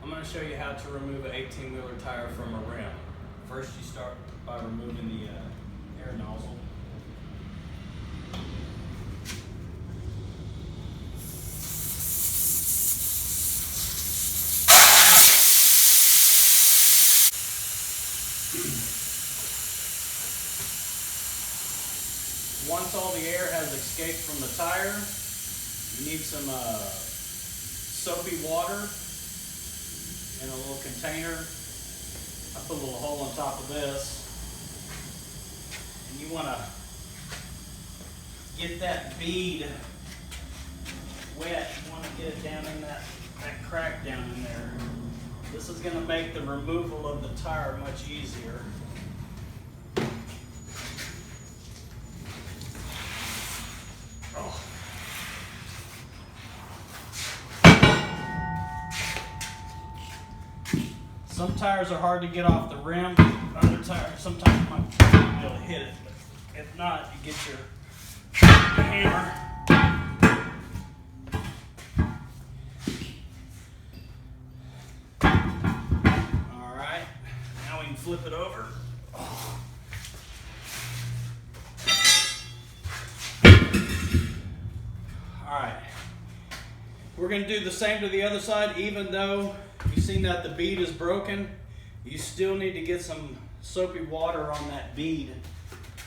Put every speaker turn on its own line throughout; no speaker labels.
I'm going to show you how to remove an 18-wheeler tire from a rim. First, you start by removing the air nozzle. Once all the air has escaped from the tire, you need some soapy water in a little container. I put a little hole on top of this, and you want to get that bead wet. You want to get it down in that crack down in there. This is going to make the removal of the tire much easier. Some tires are hard to get off the rim. Other tires, sometimes you might be able to hit it, but if not, you get your hammer. All right, now we can flip it over. All right, we're going to do the same to the other side. Even though you've seen that the bead is broken, you still need to get some soapy water on that bead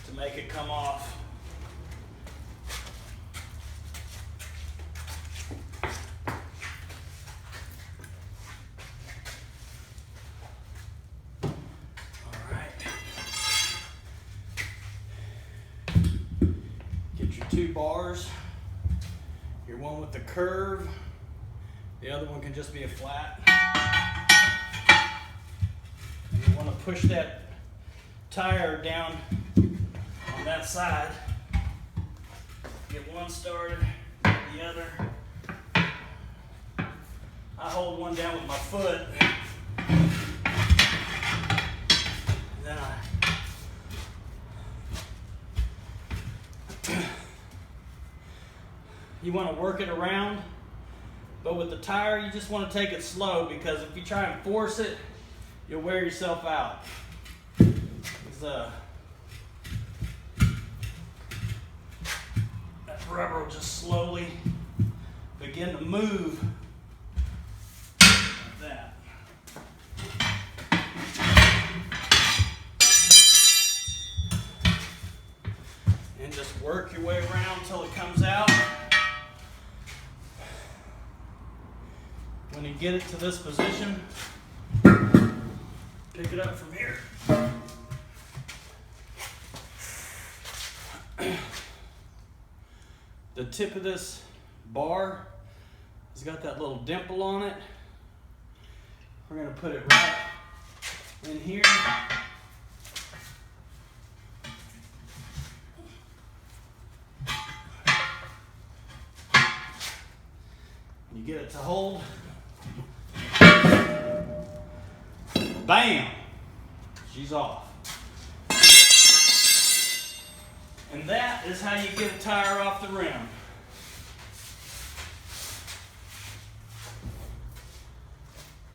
to make it come off. All right. Get your 2 bars. Your one with the curve. The other one can just be a flat. And you want to push that tire down on that side. Get one started, the other. I hold one down with my foot. Then you want to work it around. But with the tire, you just want to take it slow, because if you try and force it, you'll wear yourself out. That rubber will just slowly begin to move like that. And just work your way around until it comes out. When you get it to this position, pick it up from here. The tip of this bar has got that little dimple on it. We're going to put it right in here. You get it to hold. Bam! She's off. And that is how you get a tire off the rim.